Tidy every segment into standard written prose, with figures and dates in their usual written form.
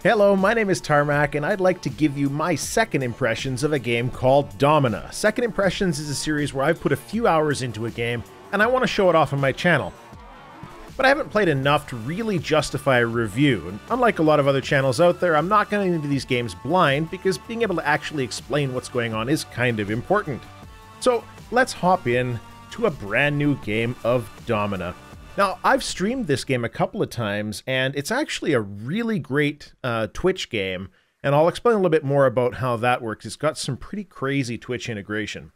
Hello, my name is Tarmack, and I'd like to give you my second impressions of a game called Domina. Second Impressions is a series where I've put a few hours into a game, and I want to show it off on my channel. But I haven't played enough to really justify a review, and unlike a lot of other channels out there, I'm not going into these games blind, because being able to actually explain what's going on is kind of important. So let's hop in to a brand new game of Domina. Now, I've streamed this game a couple of times, and it's actually a really great Twitch game, and I'll explain a little bit more about how that works. It's got some pretty crazy Twitch integration.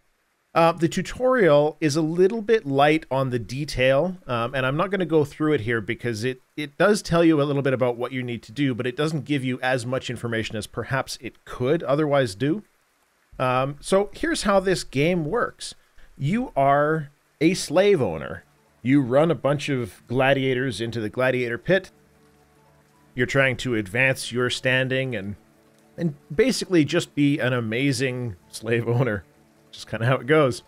The tutorial is a little bit light on the detail, and I'm not going to go through it here because it does tell you a little bit about what you need to do, but it doesn't give you as much information as perhaps it could otherwise do. So here's how this game works. You are a slave owner. You run a bunch of gladiators into the gladiator pit. You're trying to advance your standing and basically just be an amazing slave owner. Just kind of how it goes.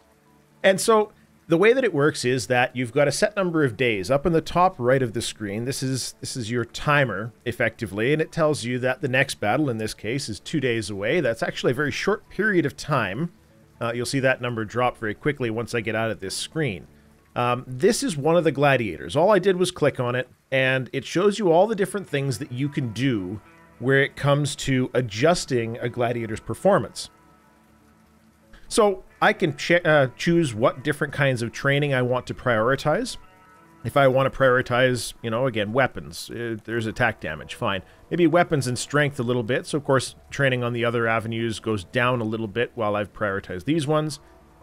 And so the way that it works is that you've got a set number of days. Up in the top right of the screen, this is your timer, effectively, and it tells you that the next battle, in this case, is 2 days away. That's actually a very short period of time. You'll see that number drop very quickly once I get out of this screen. This is one of the gladiators. All I did was click on it, and it shows you all the different things that you can do where it comes to adjusting a gladiator's performance. So I can choose what different kinds of training I want to prioritize. If I want to prioritize, again, weapons, there's attack damage, fine. Maybe weapons and strength a little bit, so of course training on the other avenues goes down a little bit while I've prioritized these ones.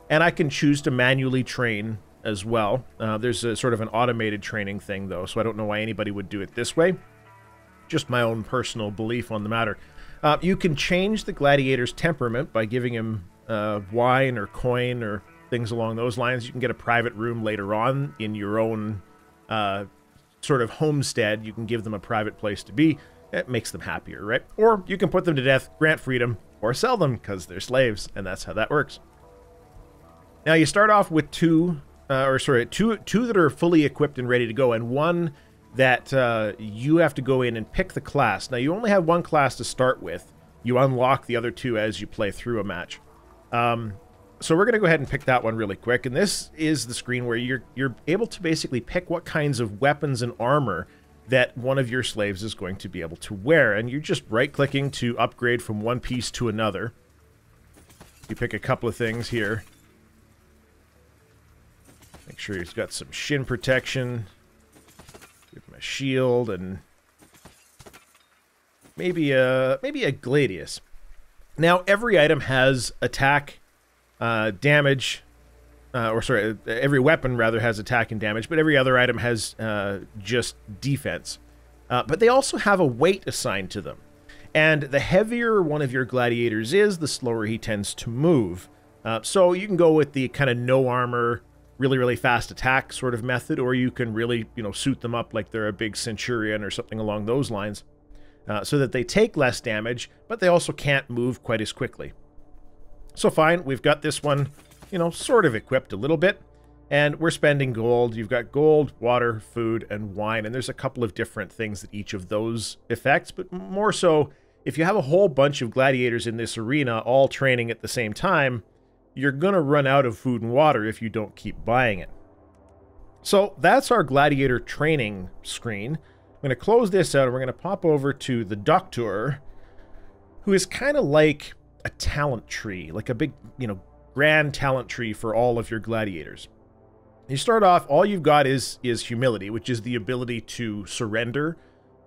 And I can choose to manually train as well. There's a sort of an automated training thing, though, so I don't know why anybody would do it this way. Just my own personal belief on the matter. You can change the gladiator's temperament by giving him wine or coin or things along those lines. You can get a private room later on in your own sort of homestead. You can give them a private place to be. It makes them happier, right? Or you can put them to death, grant freedom, or sell them because they're slaves, and that's how that works. Now, you start off with two that are fully equipped and ready to go, and one that you have to go in and pick the class. Now, you only have one class to start with. You unlock the other two as you play through a match. So we're going to go ahead and pick that one really quick, and this is the screen where you're able to basically pick what kinds of weapons and armor that one of your slaves is going to be able to wear, and you're just right-clicking to upgrade from one piece to another. You pick a couple of things here. Make sure he's got some shin protection. Give him a shield and maybe a gladius. Now, every item has attack, damage, every weapon rather has attack and damage, but every other item has just defense. But they also have a weight assigned to them. And the heavier one of your gladiators is, the slower he tends to move. So you can go with the kind of no armor, really, really fast attack sort of method, or you can really, suit them up like they're a big centurion or something along those lines, so that they take less damage, but they also can't move quite as quickly. So fine, we've got this one, sort of equipped a little bit, and we're spending gold. You've got gold, water, food, and wine, and there's a couple of different things that each of those affects, but more so, if you have a whole bunch of gladiators in this arena all training at the same time, you're going to run out of food and water if you don't keep buying it. So that's our gladiator training screen. I'm going to close this out and we're going to pop over to the doctor, who is kind of like a talent tree, like a big, grand talent tree for all of your gladiators. You start off, all you've got is humility, which is the ability to surrender.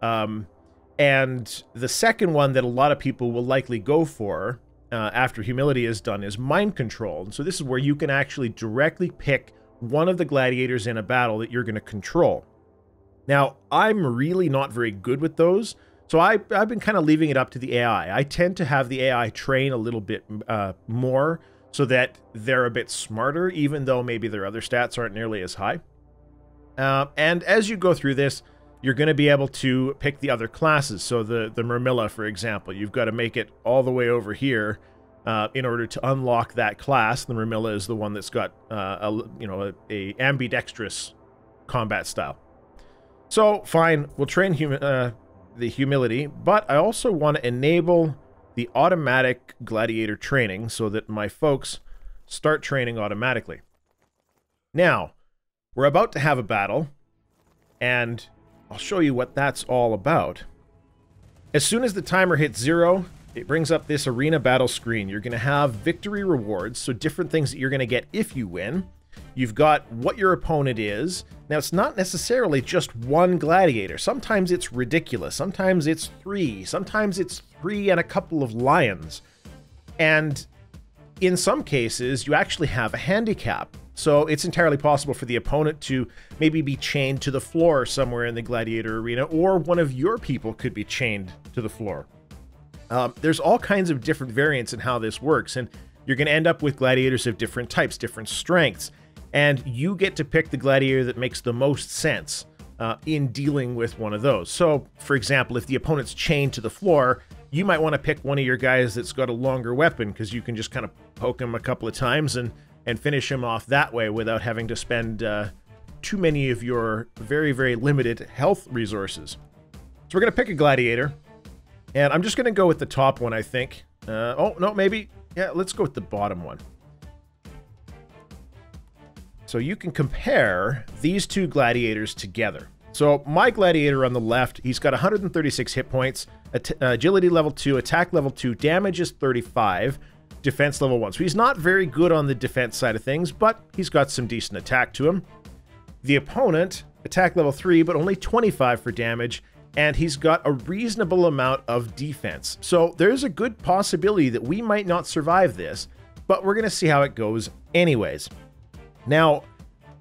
And the second one that a lot of people will likely go for after humility is done is mind control. And so this is where you can actually directly pick one of the gladiators in a battle that you're going to control. Now, I'm really not very good with those, so I've been kind of leaving it up to the AI. I tend to have the AI train a little bit more so that they're a bit smarter, even though maybe their other stats aren't nearly as high. And as you go through this, you're going to be able to pick the other classes. So the Murmilla, for example, you've got to make it all the way over here in order to unlock that class. The Murmilla is the one that's got a ambidextrous combat style. So fine, we'll train the humility, but I also want to enable the automatic gladiator training so that my folks start training automatically. Now, we're about to have a battle, and I'll show you what that's all about. As soon as the timer hits 0, it brings up this arena battle screen. You're going to have victory rewards, so different things that you're going to get if you win. You've got what your opponent is. Now, it's not necessarily just one gladiator. Sometimes it's ridiculous. Sometimes it's 3. Sometimes it's 3 and a couple of lions. And in some cases, you actually have a handicap. So it's entirely possible for the opponent to maybe be chained to the floor somewhere in the gladiator arena, or one of your people could be chained to the floor. There's all kinds of different variants in how this works, and you're going to end up with gladiators of different types, different strengths, and you get to pick the gladiator that makes the most sense in dealing with one of those. So, for example, if the opponent's chained to the floor, you might want to pick one of your guys that's got a longer weapon, because you can just kind of poke him a couple of times and finish him off that way without having to spend too many of your very, very limited health resources. So we're going to pick a gladiator, and I'm just going to go with the top one, I think. Oh, no, maybe. Yeah, let's go with the bottom one. So you can compare these two gladiators together. So my gladiator on the left, he's got 136 hit points, agility level 2, attack level 2, damage is 35, defense level 1. So he's not very good on the defense side of things, but he's got some decent attack to him. The opponent, attack level 3, but only 25 for damage, and he's got a reasonable amount of defense. So there's a good possibility that we might not survive this, but we're going to see how it goes anyways. Now,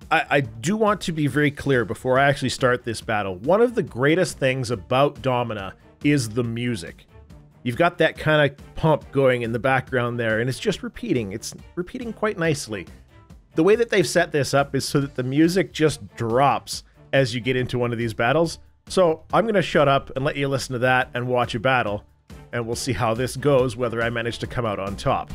I do want to be very clear before I actually start this battle. One of the greatest things about Domina is the music. You've got that kind of pump going in the background there, and it's just repeating. It's repeating quite nicely. The way that they've set this up is so that the music just drops as you get into one of these battles. So I'm going to shut up and let you listen to that and watch a battle, and we'll see how this goes, whether I manage to come out on top.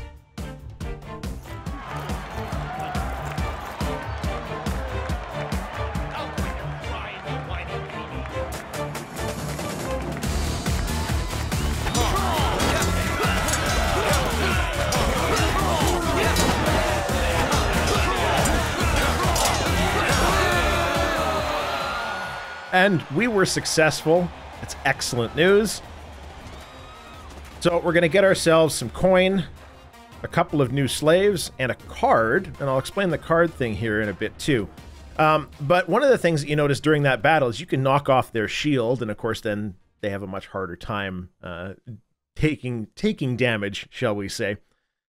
And we were successful. That's excellent news. So we're going to get ourselves some coin, a couple of new slaves, and a card. And I'll explain the card thing here in a bit too. But one of the things that you notice during that battle is you can knock off their shield. And of course, then they have a much harder time taking damage, shall we say.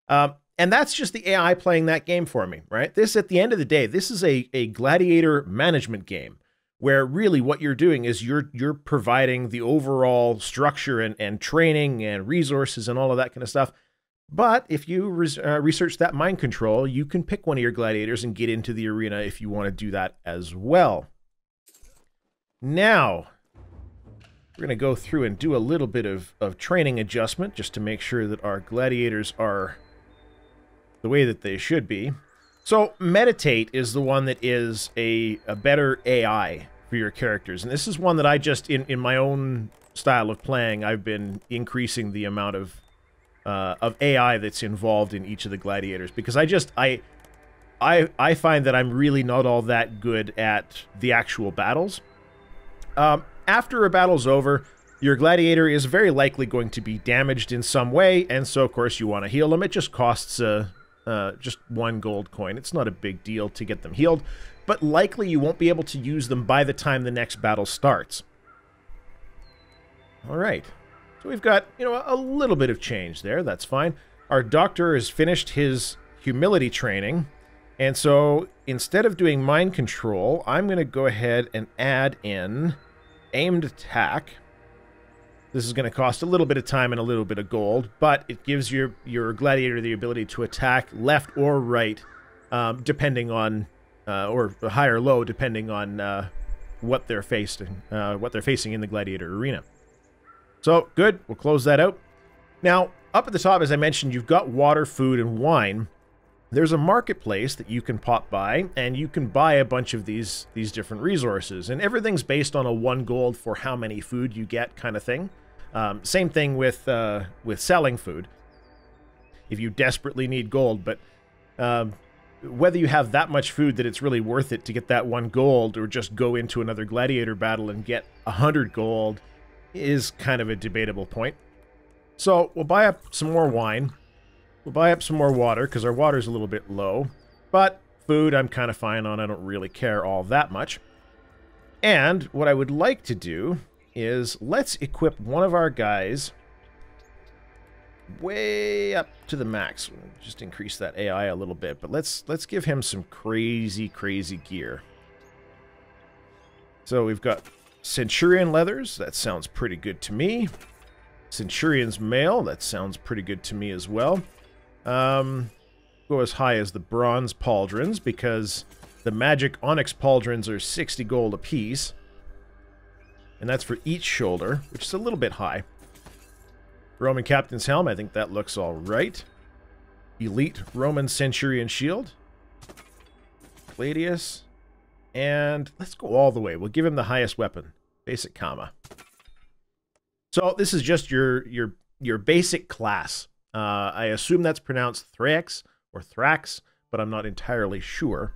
And that's just the AI playing that game for me, right? This, at the end of the day, this is a gladiator management game, where really what you're doing is you're providing the overall structure and training and resources and all of that kind of stuff. But if you research that mind control, you can pick one of your gladiators and get into the arena if you want to do that as well. Now, we're going to go through and do a little bit of training adjustment just to make sure that our gladiators are the way that they should be. So, Meditate is the one that is a better AI for your characters. And this is one that I just, in my own style of playing, I've been increasing the amount of AI that's involved in each of the gladiators. Because I find that I'm really not all that good at the actual battles. After a battle's over, your gladiator is very likely going to be damaged in some way. And so, of course, you want to heal them. It just costs just 1 gold coin. It's not a big deal to get them healed, but likely you won't be able to use them by the time the next battle starts. All right, so we've got, a little bit of change there. That's fine. Our doctor has finished his humility training, and so instead of doing mind control, I'm going to go ahead and add in aimed attack. This is going to cost a little bit of time and a little bit of gold, but it gives your gladiator the ability to attack left or right, depending on, or high or low, depending on what they're facing in the gladiator arena. So, good. We'll close that out. Now, up at the top, as I mentioned, you've got water, food, and wine. there's a marketplace that you can pop by, and you can buy a bunch of these different resources, and everything's based on a 1 gold for how many food you get kind of thing. Same thing with selling food, if you desperately need gold, but whether you have that much food that it's really worth it to get that 1 gold, or just go into another gladiator battle and get 100 gold, is kind of a debatable point. So we'll buy up some more wine. We'll buy up some more water, because our water's a little bit low. But food I'm kind of fine on. I don't really care all that much. And what I would like to do is let's equip one of our guys way up to the max. Just increase that AI a little bit. But let's give him some crazy gear. So we've got Centurion leathers. That sounds pretty good to me. Centurion's mail. That sounds pretty good to me as well. Go as high as the bronze pauldrons, because the magic onyx pauldrons are 60 gold apiece. And that's for each shoulder, which is a little bit high. Roman captain's helm, I think that looks all right. Elite Roman centurion shield. Gladius. And let's go all the way. We'll give him the highest weapon. Basic Kama. So this is just your basic class. I assume that's pronounced Thrax or Thrax, but I'm not entirely sure.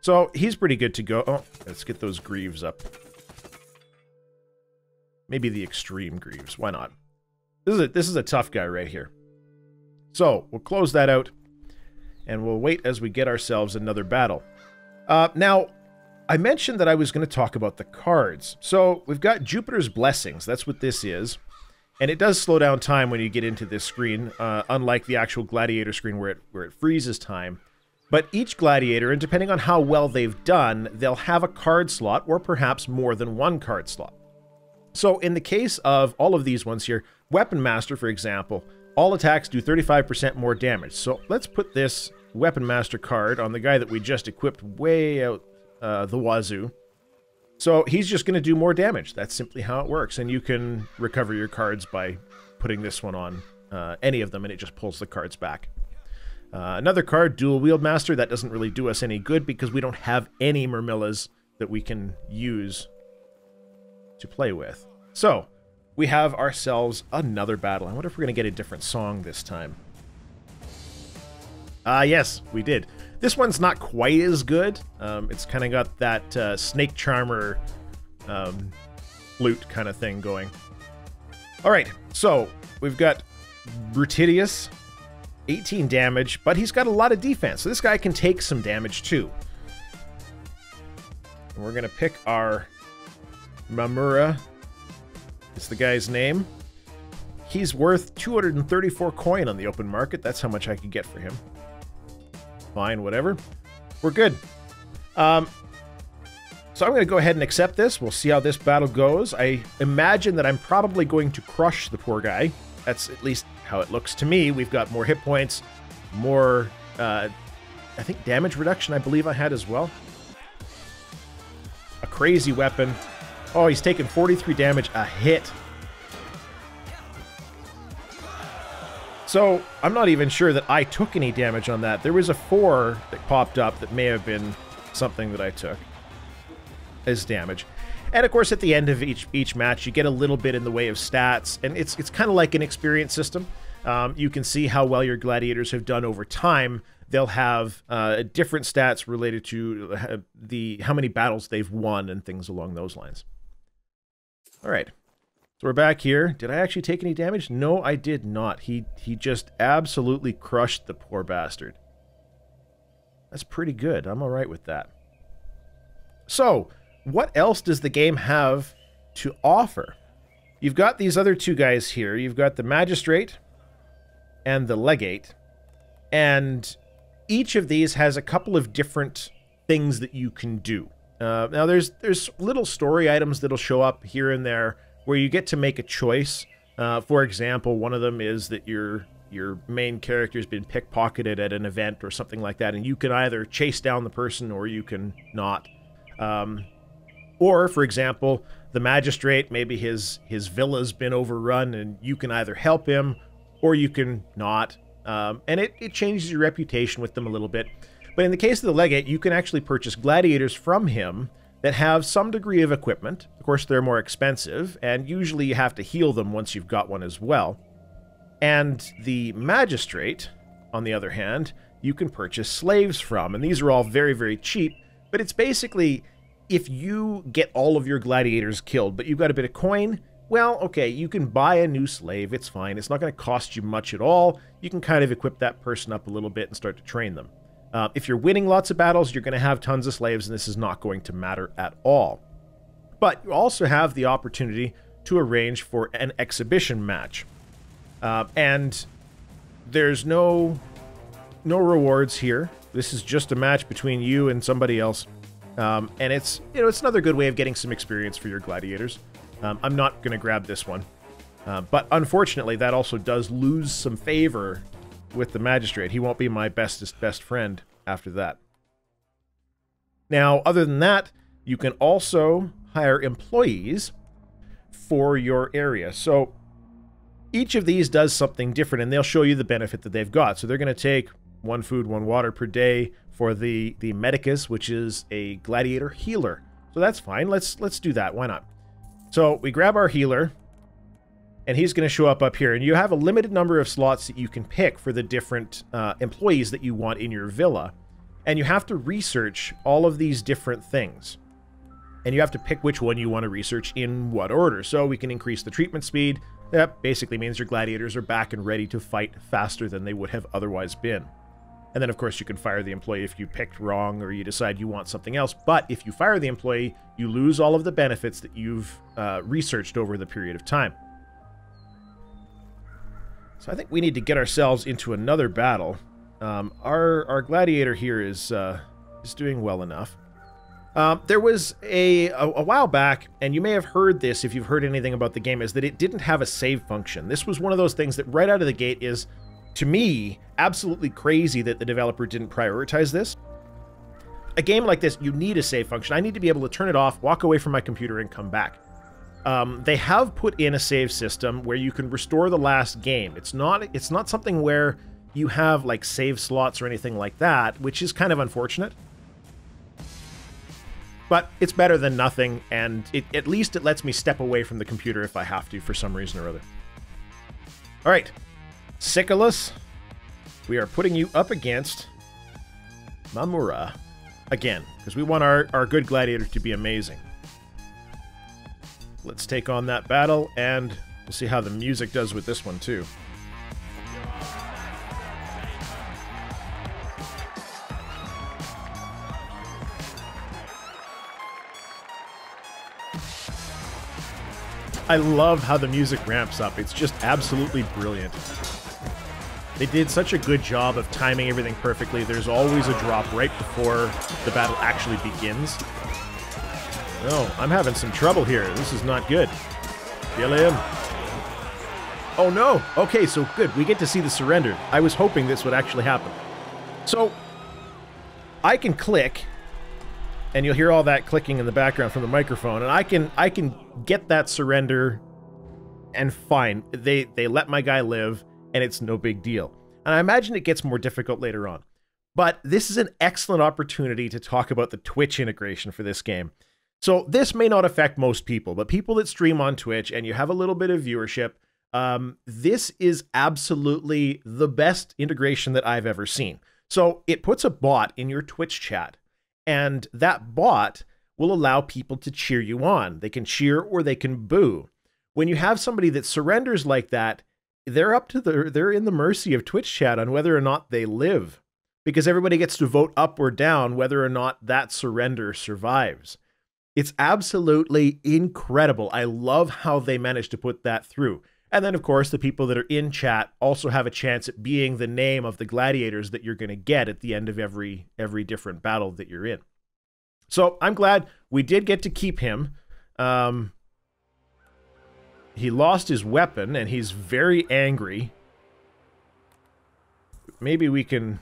So he's pretty good to go. Oh, let's get those greaves up. Maybe the extreme greaves. Why not? This is a tough guy right here. So we'll close that out, and we'll wait as we get ourselves another battle. Now, I mentioned that I was going to talk about the cards. So we've got Jupiter's Blessings. That's what this is. And it does slow down time when you get into this screen, unlike the actual Gladiator screen where it freezes time. But each Gladiator, and depending on how well they've done, they'll have a card slot, or perhaps more than 1 card slot. So in the case of all of these ones here, Weapon Master, for example, all attacks do 35% more damage. So let's put this Weapon Master card on the guy that we just equipped way out the wazoo. So he's just going to do more damage. That's simply how it works. And you can recover your cards by putting this one on any of them, and it just pulls the cards back. Another card, Dual Wield Master. That doesn't really do us any good because we don't have any Murmillas that we can use to play with. So we have ourselves another battle. I wonder if we're going to get a different song this time. Yes, we did. This one's not quite as good. It's kind of got that Snake Charmer flute kind of thing going. All right, so we've got Brutish, 18 damage, but he's got a lot of defense. So this guy can take some damage too. And we're going to pick our Murmilla. It's the guy's name. He's worth 234 coin on the open market. That's how much I could get for him. Fine, whatever. We're good. So I'm going to go ahead and accept this. We'll see how this battle goes. I imagine that I'm probably going to crush the poor guy. That's at least how it looks to me. We've got more hit points, more, I think, damage reduction I believe I had as well. A crazy weapon. Oh, he's taken 43 damage a hit. So, I'm not even sure that I took any damage on that. There was a 4 that popped up that may have been something that I took as damage. And of course, at the end of each match, you get a little bit in the way of stats, and it's kind of like an experience system. You can see how well your gladiators have done over time. They'll have different stats related to how many battles they've won and things along those lines. All right. So we're back here. Did I actually take any damage? No, I did not. He just absolutely crushed the poor bastard. That's pretty good. I'm all right with that. So, what else does the game have to offer? You've got these other 2 guys here. You've got the Magistrate and the Legate. And each of these has a couple of different things that you can do. Now, there's little story items that'll show up here and there where you get to make a choice. For example, one of them is that your main character's been pickpocketed at an event or something like that, and you can either chase down the person or you can not. Or, for example, the Magistrate, maybe his villa's been overrun, and you can either help him or you can not. And it changes your reputation with them a little bit. But in the case of the legate, you can actually purchase gladiators from him that have some degree of equipment. Of course, they're more expensive, and usually you have to heal them once you've got one as well. And the magistrate, on the other hand, you can purchase slaves from, and these are all very, very cheap, but it's basically, if you get all of your gladiators killed, but you've got a bit of coin, well, okay, you can buy a new slave, it's fine, it's not going to cost you much at all, you can kind of equip that person up a little bit and start to train them. If you're winning lots of battles, you're going to have tons of slaves, and this is not going to matter at all. But you also have the opportunity to arrange for an exhibition match. And there's no rewards here. This is just a match between you and somebody else. And it's, it's another good way of getting some experience for your gladiators. I'm not going to grab this one. But unfortunately, that also does lose some favor with the magistrate. He won't be my best friend after that. Now, other than that, you can also hire employees for your area. So each of these does something different, and they'll show you the benefit that they've got. So they're going to take 1 food, 1 water per day for the medicus, which is a gladiator healer. So that's fine. Let's do that. Why not? So we grab our healer, and he's going to show up here. And you have a limited number of slots that you can pick for the different employees that you want in your villa. And you have to research all of these different things. And you have to pick which one you want to research in what order. So we can increase the treatment speed. That basically means your gladiators are back and ready to fight faster than they would have otherwise been. And then, of course, you can fire the employee if you picked wrong or you decide you want something else. But if you fire the employee, you lose all of the benefits that you've researched over the period of time. So I think we need to get ourselves into another battle. Our gladiator here is doing well enough. There was a while back, and you may have heard this if you've heard anything about the game, is that it didn't have a save function. This was one of those things that right out of the gate is, to me, absolutely crazy that the developer didn't prioritize this. A game like this, you need a save function. I need to be able to turn it off, walk away from my computer, and come back. They have put in a save system where you can restore the last game. It's not something where you have like save slots or anything like that, which is kind of unfortunate. But it's better than nothing, and at least it lets me step away from the computer if I have to for some reason or other. All right, Siculus, we are putting you up against Mamura again, because we want our good gladiator to be amazing. Let's take on that battle, and we'll see how the music does with this one, too. I love how the music ramps up. It's just absolutely brilliant. They did such a good job of timing everything perfectly. There's always a drop right before the battle actually begins. Oh, I'm having some trouble here. This is not good. Kill him. Oh no! Okay, so good. We get to see the surrender. I was hoping this would actually happen. So, I can click, and you'll hear all that clicking in the background from the microphone, and I can get that surrender, and fine. They let my guy live, and it's no big deal. And I imagine it gets more difficult later on. But this is an excellent opportunity to talk about the Twitch integration for this game. So this may not affect most people, but people that stream on Twitch and you have a little bit of viewership, this is absolutely the best integration that I've ever seen. So it puts a bot in your Twitch chat, and that bot will allow people to cheer you on. They can cheer or they can boo. When you have somebody that surrenders like that, they're in the mercy of Twitch chat on whether or not they live, because everybody gets to vote up or down whether or not that surrender survives. It's absolutely incredible. I love how they managed to put that through. And then, of course, the people that are in chat also have a chance at being the name of the gladiators that you're going to get at the end of every different battle that you're in. So I'm glad we did get to keep him. He lost his weapon, and he's very angry. Maybe we can...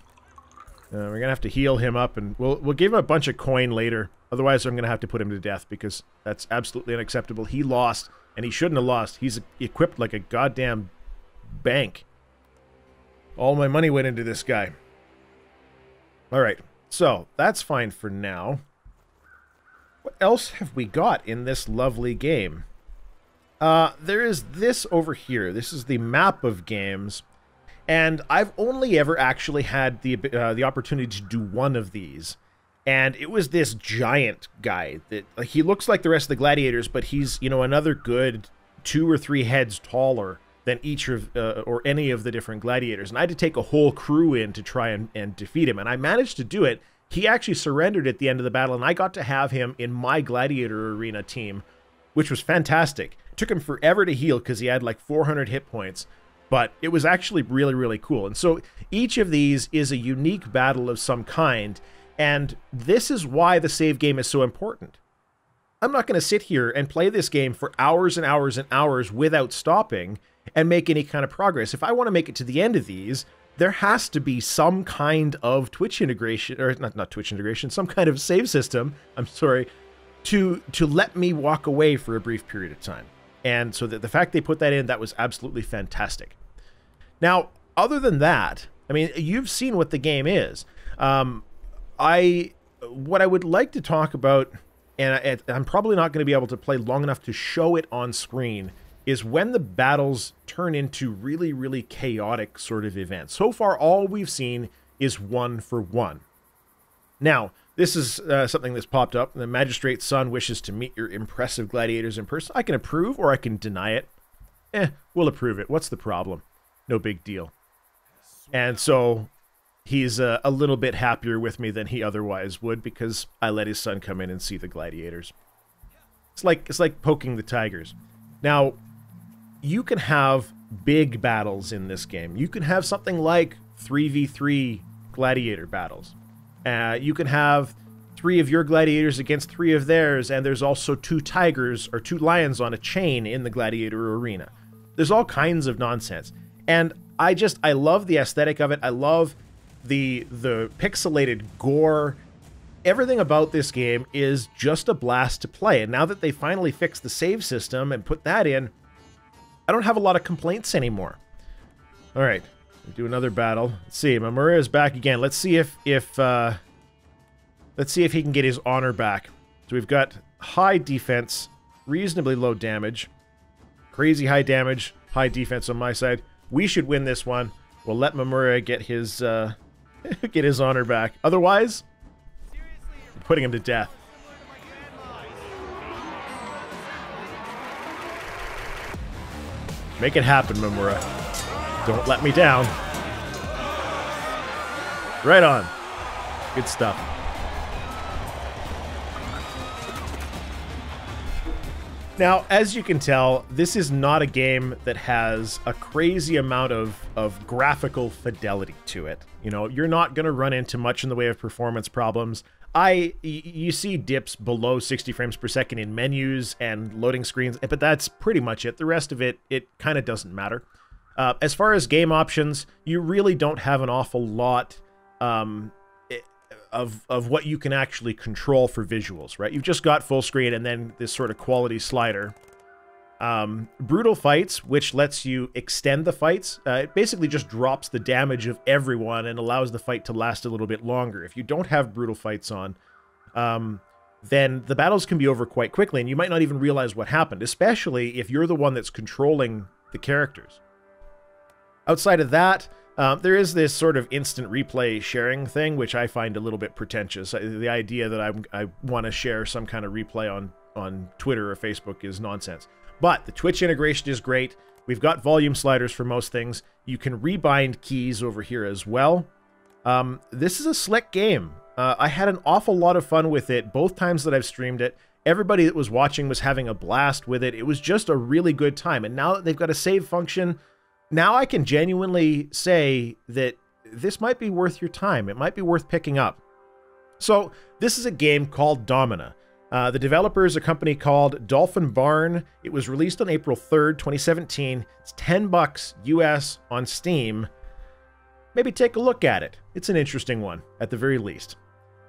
we're going to have to heal him up, and we'll give him a bunch of coin later. Otherwise, I'm going to have to put him to death, because that's absolutely unacceptable. He lost, and he shouldn't have lost. He's equipped like a goddamn bank. All my money went into this guy. All right, so that's fine for now. What else have we got in this lovely game? There is this over here. This is the map of games, and I've only ever actually had the opportunity to do one of these, and it was this giant guy that he looks like the rest of the gladiators, but he's, you know, another good 2 or 3 heads taller than each of or any of the different gladiators, and I had to take a whole crew in to try and defeat him, and I managed to do it. He actually surrendered at the end of the battle, and I got to have him in my gladiator arena team, which was fantastic. It took him forever to heal because he had like 400 hit points, but it was actually really, really cool. And so each of these is a unique battle of some kind, and this is why the save game is so important. I'm not going to sit here and play this game for hours and hours and hours without stopping and make any kind of progress. If I want to make it to the end of these, there has to be some kind of Twitch integration, or not Twitch integration, some kind of save system, I'm sorry, to let me walk away for a brief period of time. And so the fact they put that in, that was absolutely fantastic. Now, other than that, I mean, you've seen what the game is. What I would like to talk about, and I'm probably not going to be able to play long enough to show it on screen, is when the battles turn into really, really chaotic sort of events. So far, all we've seen is 1-for-1. Now, this is something that's popped up. The magistrate's son wishes to meet your impressive gladiators in person. I can approve or I can deny it. We'll approve it. What's the problem? No big deal. And so he's a little bit happier with me than he otherwise would because I let his son come in and see the gladiators. It's like poking the tigers. Now, you can have big battles in this game. You can have something like 3v3 gladiator battles. You can have 3 of your gladiators against 3 of theirs, and there's also 2 tigers or 2 lions on a chain in the gladiator arena. There's all kinds of nonsense. And I love the aesthetic of it. I love the pixelated gore. Everything about this game is just a blast to play. And now that they finally fixed the save system and put that in, I don't have a lot of complaints anymore. All right, we'll do another battle. Let's see, Murmilla is back again. Let's see if he can get his honor back. So we've got high defense, reasonably low damage, crazy high damage, high defense on my side. We should win this one. We'll let Murmilla get his get his honor back. Otherwise, I'm putting him to death. Make it happen, Murmilla. Don't let me down. Right on. Good stuff. Now, as you can tell, this is not a game that has a crazy amount of graphical fidelity to it. You know, you're not going to run into much in the way of performance problems. You see dips below 60 frames per second in menus and loading screens, but that's pretty much it. The rest of it kind of doesn't matter. As far as game options, you really don't have an awful lot of what you can actually control for visuals, right? You've just got full screen and then this sort of quality slider. Brutal fights, which lets you extend the fights. It basically just drops the damage of everyone and allows the fight to last a little bit longer. If you don't have brutal fights on, then the battles can be over quite quickly, and you might not even realize what happened, especially if you're the one that's controlling the characters. Outside of that, there is this sort of instant replay sharing thing, which I find a little bit pretentious. The idea that I want to share some kind of replay on Twitter or Facebook is nonsense. But the Twitch integration is great. We've got volume sliders for most things. You can rebind keys over here as well. This is a slick game. I had an awful lot of fun with it both times that I've streamed it. Everybody that was watching was having a blast with it. It was just a really good time. And now that they've got a save function, now I can genuinely say that this might be worth your time. It might be worth picking up. So this is a game called Domina. The developer is a company called Dolphin Barn. It was released on April 3rd, 2017. It's $10 US on Steam. Maybe take a look at it. It's an interesting one, at the very least.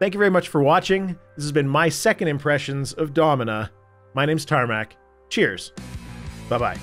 Thank you very much for watching. This has been my second impressions of Domina. My name's Tarmack. Cheers. Bye-bye.